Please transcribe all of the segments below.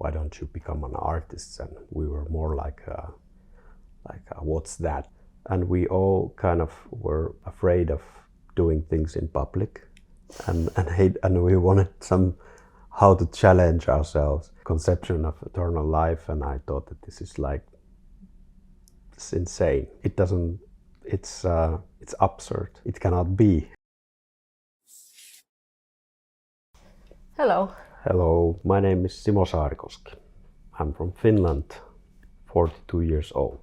why don't you become an artist? And we were more like what's that? And we all kind of were afraid of doing things in public, and we wanted how to challenge ourselves conception of eternal life. And I thought that this is it's insane. It's absurd. It cannot be. Hello. Hello, my name is Simo Saarikoski. I'm from Finland, 42 years old.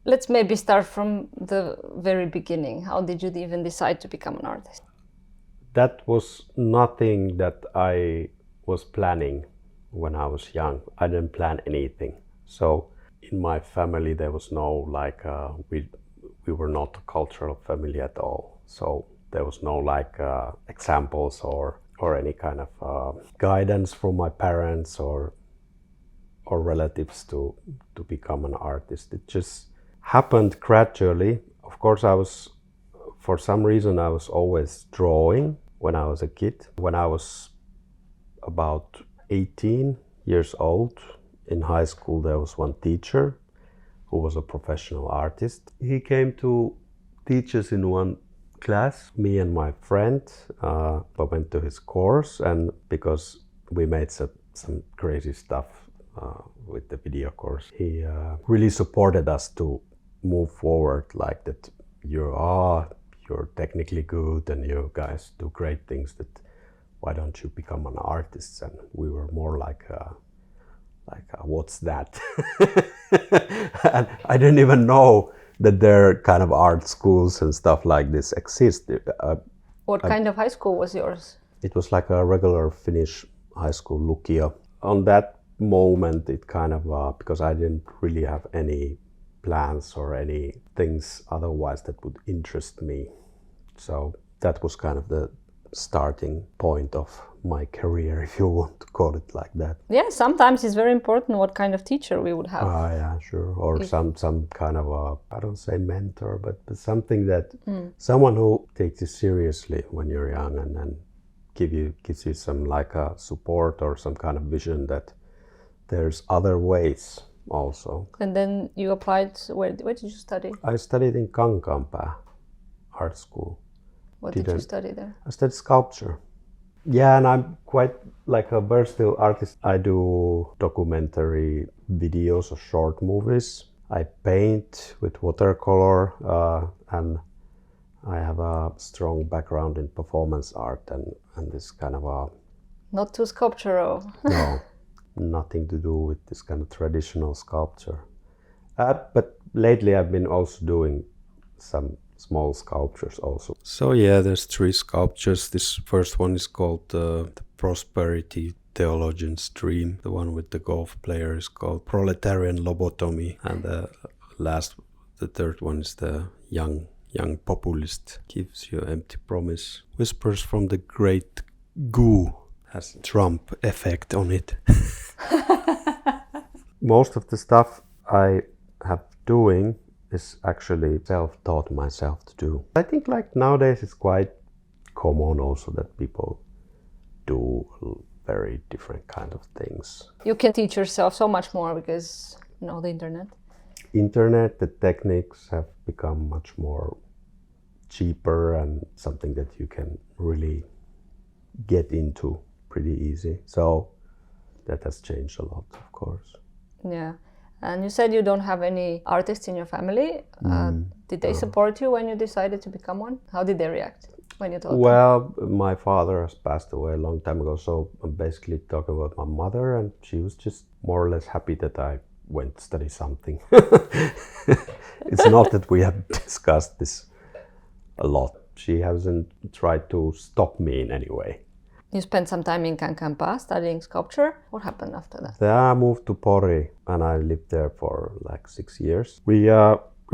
Let's maybe start from the very beginning. How did you even decide to become an artist? That was nothing that I was planning when I was young. I didn't plan anything. So in my family there was no we were not a cultural family at all. So there was no examples or any kind of guidance from my parents or relatives to become an artist. It just happened gradually. Of course, for some reason I was always drawing when I was a kid. When I was about 18 years old in high school, there was one teacher who was a professional artist. He came to teach us in one class. Me and my friend went to his course, and because we made some crazy stuff with the video course, he really supported us to move forward, like that you're technically good and you guys do great things, that why don't you become an artist? And we were more like what's that? And I didn't even know that there are kind of art schools and stuff like this exist. What kind of high school was yours? It was like a regular Finnish high school, lukio. On that moment, it kind of, because I didn't really have any plans or any things otherwise that would interest me. So that was kind of the starting point of my career, if you want to call it like that. Yeah, sometimes it's very important what kind of teacher we would have. Yeah, sure. Or some kind of I don't say mentor, but something that someone who takes you seriously when you're young and then gives you some support or some kind of vision that there's other ways also. And then you applied, where did you study? I studied in Kankaanpää art school. What did you study there? I studied sculpture. Yeah, and I'm quite like a versatile artist. I do documentary videos or short movies. I paint with watercolour, and I have a strong background in performance art and this kind of Not too sculptural. No, nothing to do with this kind of traditional sculpture. But lately I've been also doing some small sculptures also. So yeah, there's 3 sculptures. This first one is called the Prosperity Theologian's Dream. The one with the golf player is called Proletarian Lobotomy. And the third one is the young populist. Gives you empty promise. Whispers from the great goo. Has a Trump effect on it. Most of the stuff I have doing is actually self-taught myself to do. I think nowadays it's quite common also that people do very different kind of things. You can teach yourself so much more because the internet. The techniques have become much more cheaper and something that you can really get into pretty easy. So that has changed a lot, of course. Yeah. And you said you don't have any artists in your family. Did they support you when you decided to become one? How did they react when you told them? Well, my father has passed away a long time ago, so I'm basically talking about my mother, and she was just more or less happy that I went to study something. It's not that we have discussed this a lot. She hasn't tried to stop me in any way. You spent some time in Kankaanpää studying sculpture. What happened after that? Then I moved to Pori and I lived there for 6 years. We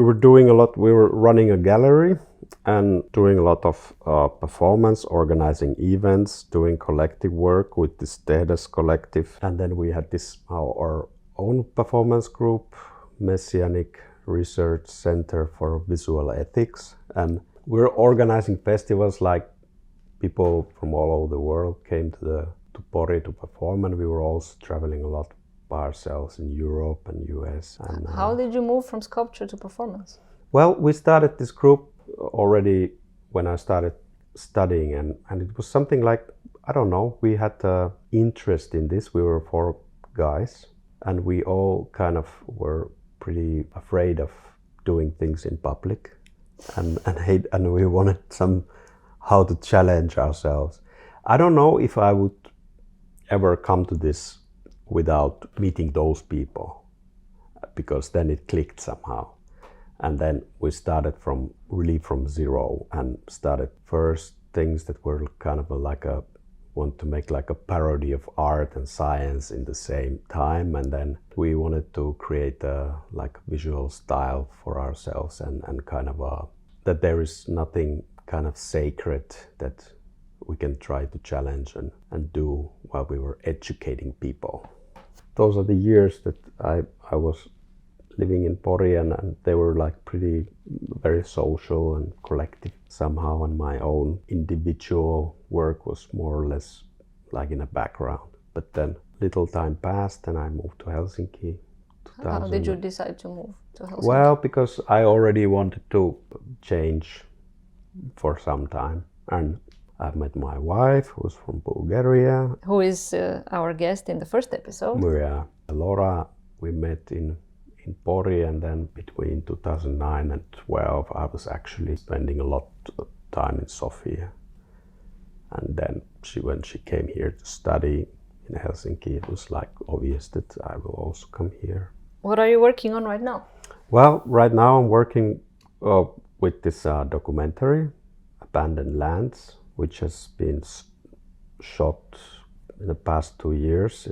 were doing a lot. We were running a gallery and doing a lot of performance, organizing events, doing collective work with this T.E.H.D.A.S collective. And then we had our own performance group, Messianic Research Centre for Visual Ethics. And we're organizing festivals, like people from all over the world came to Pori to perform, and we were also traveling a lot by ourselves in Europe and US. And how did you move from sculpture to performance? Well, we started this group already when I started studying, and it was something like, I don't know, we had interest in this. We were 4 guys, and we all kind of were pretty afraid of doing things in public, and we wanted somehow to challenge ourselves. I don't know if I would ever come to this without meeting those people, because then it clicked somehow. And then we started from zero and started first things that were kind of want to make like a parody of art and science in the same time. And then we wanted to create a visual style for ourselves and kind of that there is nothing kind of sacred that we can try to challenge and do while we were educating people. Those are the years that I was living in Pori, and they were like very social and collective somehow, and my own individual work was more or less like in a background. But then little time passed and I moved to Helsinki. How did you decide to move to Helsinki? Well, because I already wanted to change for some time, and I met my wife, who's from Bulgaria. Who is our guest in the first episode. Yeah, Laura, we met in Pori, and then between 2009 and 12 I was actually spending a lot of time in Sofia. And then when she came here to study in Helsinki, it was like obvious that I will also come here. What are you working on right now? Well, right now I'm working with this documentary, Abandoned Lands, which has been shot in the past 2 years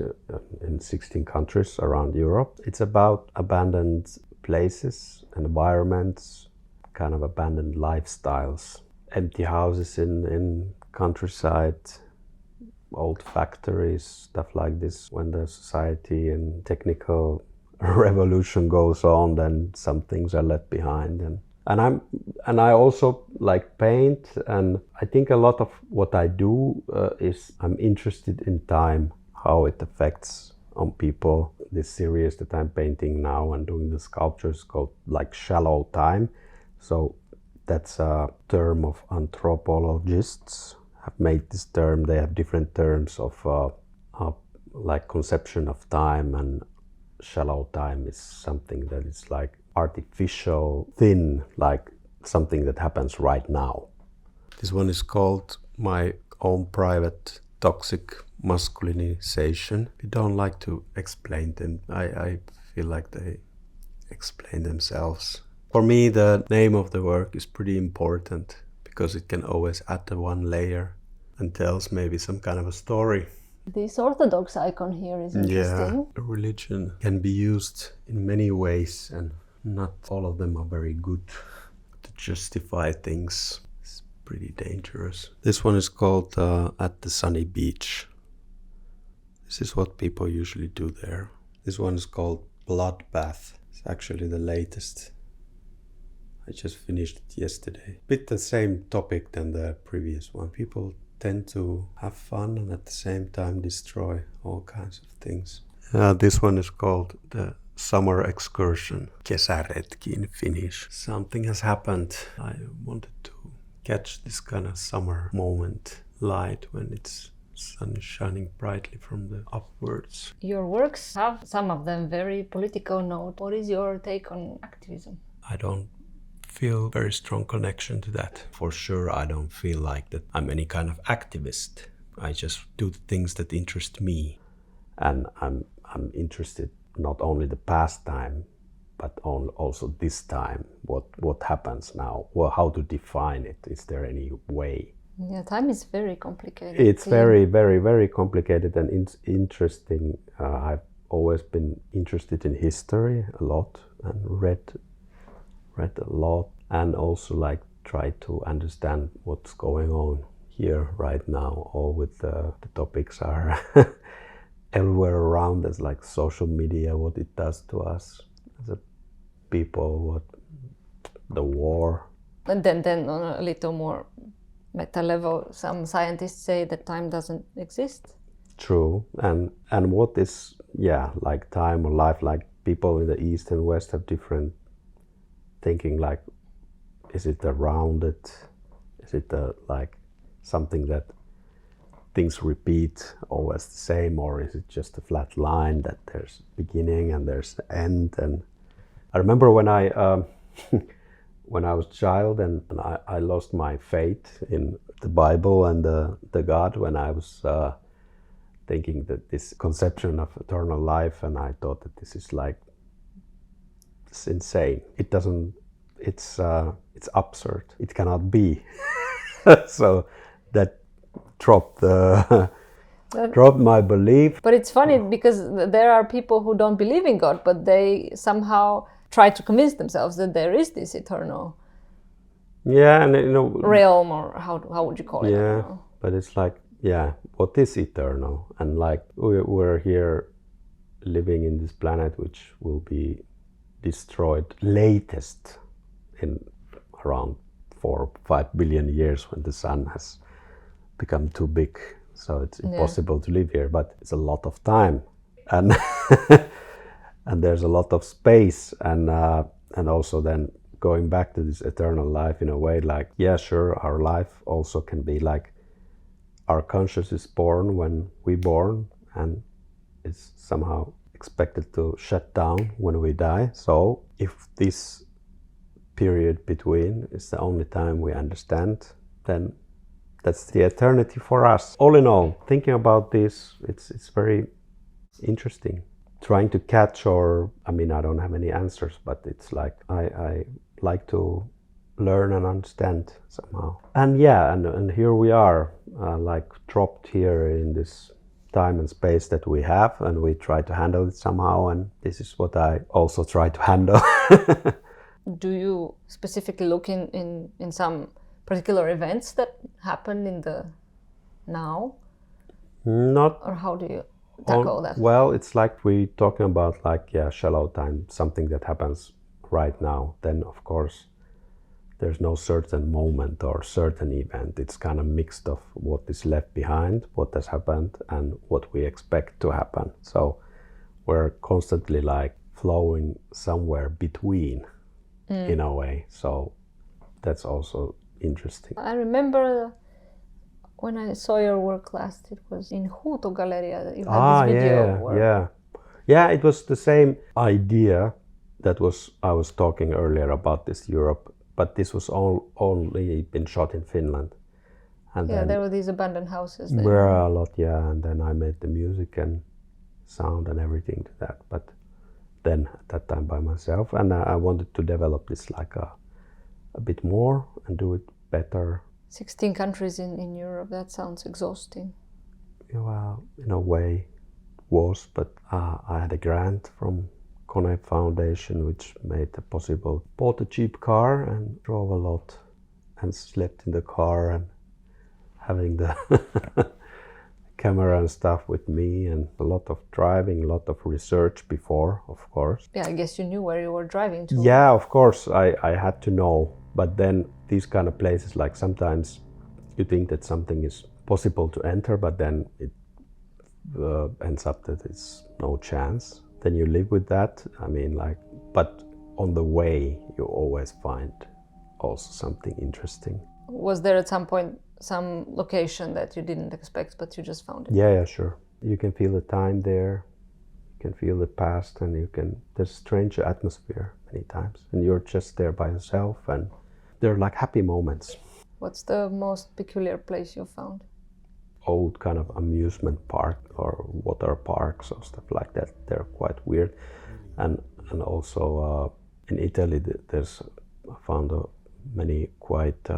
in 16 countries around Europe. It's about abandoned places, environments, kind of abandoned lifestyles, empty houses in countryside, old factories, stuff like this. When the society and technical revolution goes on, then some things are left behind. And I also like paint, and I think a lot of what I do is I'm interested in time, how it affects on people. This series that I'm painting now and doing the sculptures called like shallow time. So that's a term of anthropologists have made this term. They have different terms of like conception of time, and shallow time is something that is like artificial, thin, like something that happens right now. This one is called My Own Private Toxic Masculinization. We don't like to explain them. I feel like they explain themselves. For me, the name of the work is pretty important because it can always add one layer and tells maybe some kind of a story. This Orthodox icon here is interesting. Yeah, religion can be used in many ways, and not all of them are very good to justify things. It's pretty dangerous. This one is called At the Sunny Beach. This is what people usually do there. This one is called Bloodbath. It's actually the latest. I just finished it yesterday. Bit the same topic than the previous one. People tend to have fun and at the same time destroy all kinds of things. This one is called The Summer Excursion. Kesäretki in Finnish. Something has happened. I wanted to catch this kind of summer moment, light when it's sun is shining brightly from the upwards. Your works have some of them very political note. What is your take on activism? I don't feel very strong connection to that. For sure, I don't feel like that I'm any kind of activist. I just do the things that interest me, and I'm interested not only the past time, but also this time. What happens now? Well, how to define it? Is there any way? Yeah, time is very complicated. It's very, very, very complicated and interesting. I've always been interested in history a lot and read a lot, and also like try to understand what's going on here right now. All with the topics are everywhere around us, like social media, what it does to us as a people, what the war. And then on a little more meta level, some scientists say that time doesn't exist. true. And what is, yeah, like time or life, like people in the East and West have different thinking, like, is it a rounded, is it like something that things repeat always the same, or is it just a flat line that there's beginning and there's the end? And I remember when I when I was a child and I lost my faith in the Bible and the God, when I was thinking that this conception of eternal life, and I thought that this is like, it's insane. It doesn't, it's absurd. It cannot be. So that dropped my belief. But it's funny because there are people who don't believe in God, but they somehow try to convince themselves that there is this eternal and realm, or how would you call it? Yeah, but it's like, yeah, what is eternal? And like we're here living in this planet which will be destroyed latest in around 4 or 5 billion years, when the sun has become too big, so it's impossible to live here. But it's a lot of time, and and there's a lot of space, and also then going back to this eternal life in a way, like, yeah, sure, our life also can be like, our conscious is born when we're born, and it's somehow expected to shut down when we die. So if this period between is the only time we understand, then that's the eternity for us. All in all, thinking about this, it's very interesting. Trying to catch, or I mean, I don't have any answers, but it's like I like to learn and understand somehow. And yeah, and here we are, like dropped here in this time and space that we have, and we try to handle it somehow, and this is what I also try to handle. Do you specifically look in some particular events that happen in the now? Not. Or how do you tackle that? Well, it's like we're talking about, like, yeah, shallow time, something that happens right now. Then of course there's no certain moment or certain event. It's kind of mixed of what is left behind, what has happened, and what we expect to happen. So we're constantly like flowing somewhere between, in a way. So that's also interesting. I remember when I saw your work last, it was in Huuto Galleria. You had this video. Yeah, it was the same idea that I was talking earlier about this Europe, but this was only been shot in Finland. And then there were these abandoned houses there. Were a lot, and then I made the music and sound and everything to that, but then at that time by myself, and I wanted to develop this like a bit more and do it better. 16 countries in Europe, that sounds exhausting. Well, in a way it was, but I had a grant from Kone Foundation which made it possible. Bought a cheap car and drove a lot and slept in the car, and having the camera and stuff with me, and a lot of driving, a lot of research before, of course. Yeah, I guess you knew where you were driving to. Yeah, of course, I had to know. But then these kind of places, like sometimes you think that something is possible to enter, but then it ends up that it's no chance. Then you live with that. I mean, like, but on the way you always find also something interesting. Was there at some point some location that you didn't expect, but you just found it? Yeah, sure. You can feel the time there, you can feel the past, and there's a strange atmosphere many times, and you're just there by yourself, and they're like happy moments. What's the most peculiar place you found? Old kind of amusement park or water parks or stuff like that. They're quite weird. And also in Italy, I found many quite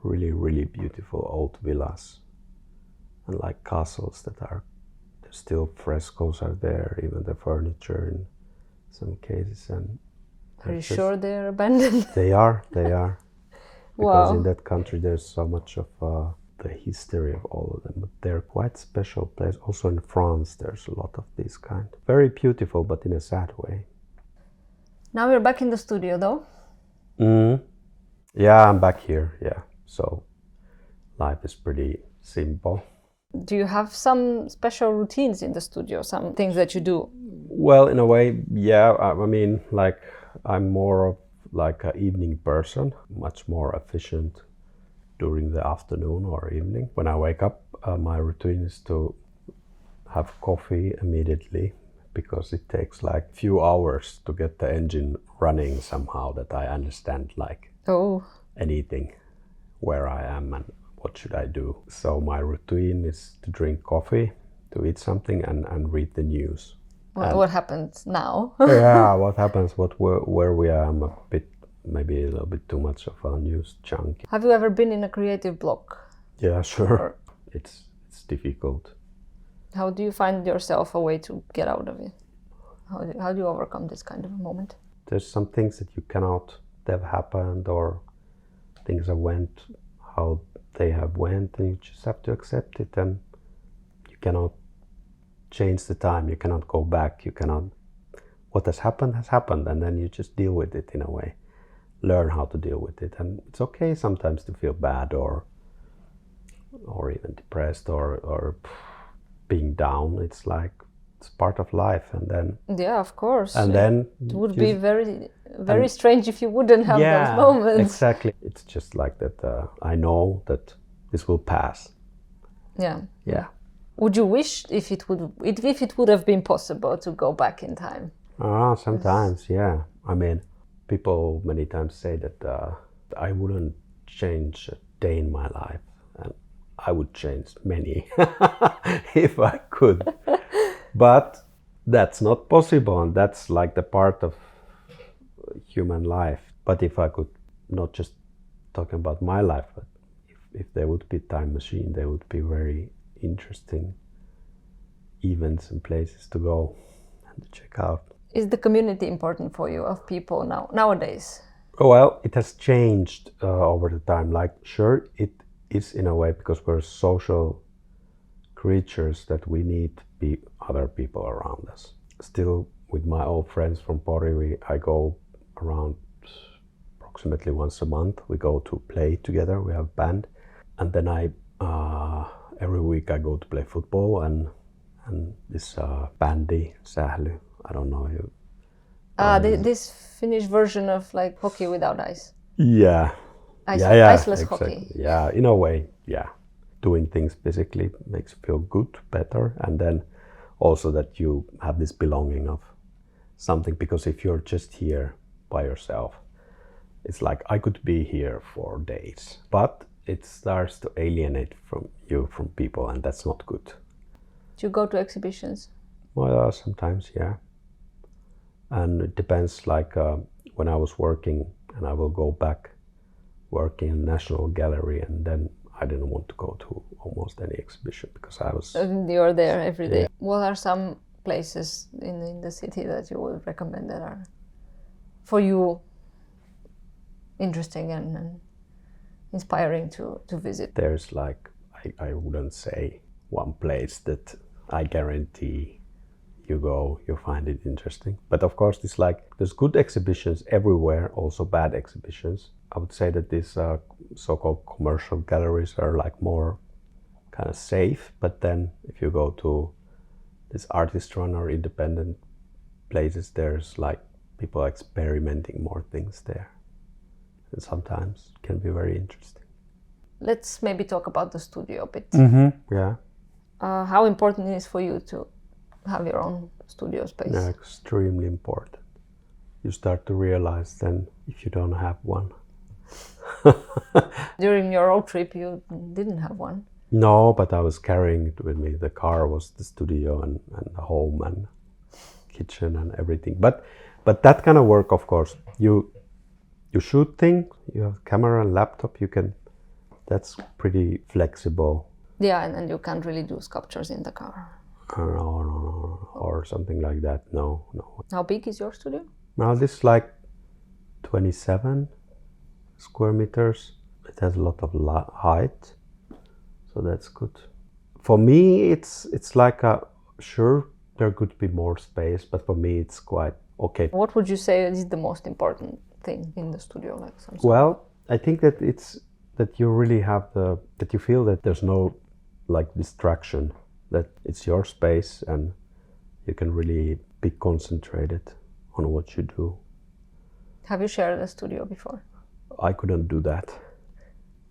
really, really beautiful old villas and like castles that there's still frescoes are there, even the furniture in some cases. And are you sure they're abandoned? They are. Because in that country there's so much of the history of all of them, but they're quite special place. Also in France there's a lot of these kind. Very beautiful, but in a sad way. Now you're back in the studio though? Yeah, I'm back here, yeah. So life is pretty simple. Do you have some special routines in the studio, some things that you do? Well, in a way, yeah. I mean, like, I'm more of like an evening person, much more efficient during the afternoon or evening. When I wake up, my routine is to have coffee immediately, because it takes like few hours to get the engine running somehow, that I understand like anything, where I am and what should I do. So my routine is to drink coffee, to eat something, and read the news. What happens now? Yeah, what happens, where we are. I'm a bit, maybe a little bit too much of a news junkie. Have you ever been in a creative block? Yeah, sure. It's difficult. How do you find yourself a way to get out of it? How do you overcome this kind of a moment? There's some things that you cannot have happened, or things that went how they have went, and you just have to accept it, and you cannot change the time, you cannot go back, you cannot, what has happened, and then you just deal with it in a way, learn how to deal with it. And it's okay sometimes to feel bad, or even depressed, or being down. It's like, it's part of life. And then, yeah, of course, and then it would be very strange if you wouldn't have those moments. Exactly. It's just like that. I know that this will pass. Yeah. Would you wish if it would have been possible to go back in time? Sometimes, yeah. I mean, people many times say that I wouldn't change a day in my life, and I would change many if I could. But that's not possible, and that's like the part of human life. But if I could, not just talking about my life, but if there would be a time machine, there would be very interesting events and places to go and to check out. Is the community important for you, of people nowadays? Well, it has changed over the time. Like, sure, it is in a way, because we're social creatures, that we need other people around us. Still, with my old friends from Pori, I go around approximately once a month. We go to play together. We have a band, and then every week I go to play football, and this bandy sähly, I don't know you. This Finnish version of like hockey without ice. Yeah. Iceless exactly. hockey. Yeah, in a way, yeah. Doing things physically makes you feel good, better, and then also that you have this belonging of something, because if you're just here by yourself, it's like, I could be here for days, but it starts to alienate from people, and that's not good. Do you go to exhibitions? Well, sometimes, yeah. And it depends, like when I was working, and I will go back working in National Gallery, and then I didn't want to go to almost any exhibition, because I was... You're there every day. Yeah. What are some places in the city that you would recommend that are, for you, interesting and inspiring to visit? There's like, I wouldn't say one place that I guarantee you find it interesting. But of course, there's good exhibitions everywhere, also bad exhibitions. I would say that these so-called commercial galleries are like more kind of safe. But then if you go to this artist-run or independent places, there's like people experimenting more things there. And sometimes it can be very interesting. Let's maybe talk about the studio a bit. Mm-hmm. Yeah. How important it is for you to have your own studio space? Yeah, extremely important. You start to realize then if you don't have one. During your road trip, you didn't have one? No, but I was carrying it with me. The car was the studio and the home and kitchen and everything. But that kind of work, of course, you shoot things, you have camera and laptop, that's pretty flexible. Yeah, and you can't really do sculptures in the car. No, or something like that. No. How big is your studio? Well, this is like 27 square meters. It has a lot of height, so that's good. For me, it's like sure, there could be more space, but for me, it's quite okay. What would you say is the most important thing in the studio, like something? Well, I think that it's that you really have that you feel that there's no like distraction, that it's your space and you can really be concentrated on what you do. Have you shared a studio before? I couldn't do that.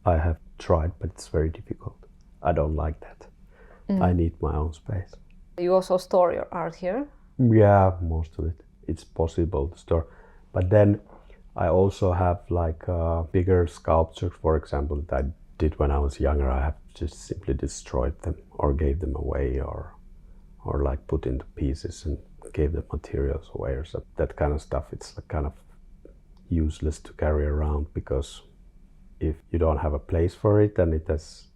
I have tried, but it's very difficult. I don't like that. I need my own space. You also store your art here? Yeah, most of it. It's possible to store. But then I also have like bigger sculptures, for example, that I did when I was younger. I have just simply destroyed them or gave them away or like put into pieces and gave the materials away or something. That kind of stuff, it's kind of useless to carry around, because if you don't have a place for it and it has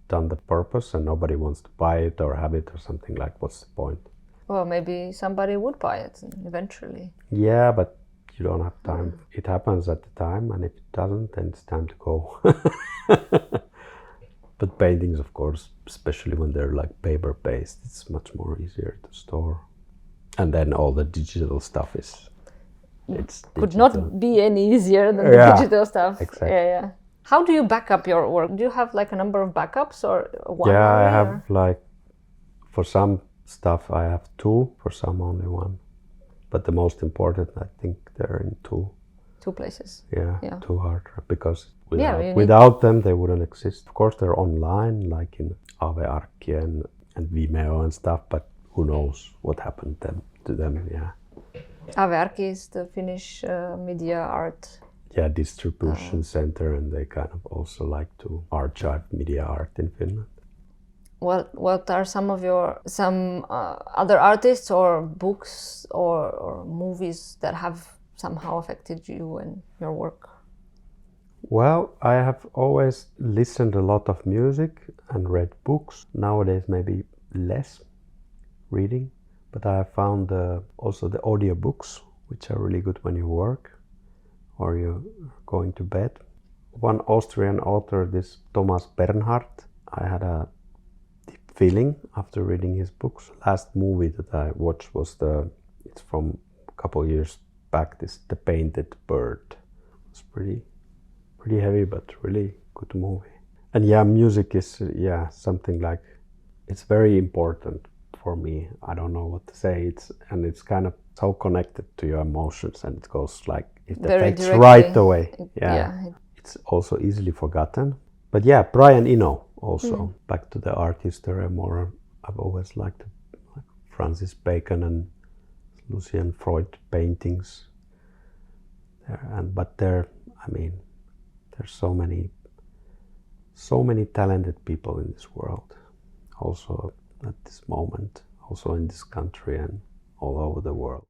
done the purpose and nobody wants to buy it or have it or something, like what's the point? Well, maybe somebody would buy it eventually. Yeah, but you don't have time. It happens at the time, and if it doesn't, then it's time to go. But paintings, of course, especially when they're like paper-based, it's much more easier to store. And then all the digital stuff is... Could not be any easier than the digital stuff. Exactly. Yeah. How do you back up your work? Do you have like a number of backups or one? Yeah, only, I have or? like, for some stuff I have 2, for some only 1. But the most important, I think they're in 2. 2 places. Yeah. 2 hard, because Yeah, without them they wouldn't exist. Of course they're online, like in Aave-arkki and Vimeo and stuff, but who knows what happened to them, yeah. Aave-arkki is the Finnish media art. Yeah, distribution center, and they kind of also like to archive media art in Finland. Well, what are some other artists or books or movies that have somehow affected you and your work? Well, I have always listened a lot of music and read books. Nowadays maybe less reading, but I have found also the audiobooks, which are really good when you work or you're going to bed. One Austrian author, this Thomas Bernhardt, I had a deep feeling after reading his books. Last movie that I watched was it's from a couple years back, The Painted Bird. It's pretty heavy, but really good movie. And yeah, music is something like, it's very important for me. I don't know what to say. It's kind of so connected to your emotions, and it goes like, it affects right away. It's also easily forgotten. But yeah, Brian Eno also. Back to the art history more. I've always liked like Francis Bacon and Lucian Freud paintings. But there's so many talented people in this world, also at this moment, also in this country and all over the world.